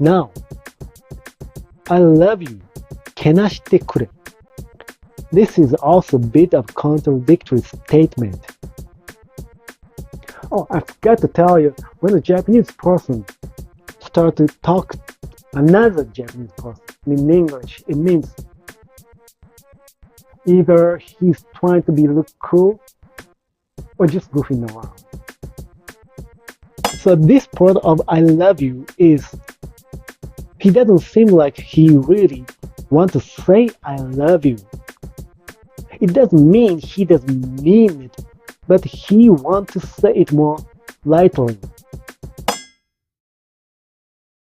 Now, I love you. けなしてくれ. This is also a bit of contradictory statement. Oh, I forgot to tell you, when a Japanese person starts to talk another Japanese person in English, it means either he's trying to look cool or just goofing around. So this part of I love you is, he doesn't seem like he really wants to say I love you. It doesn't mean he doesn't mean it, but he wants to say it more lightly.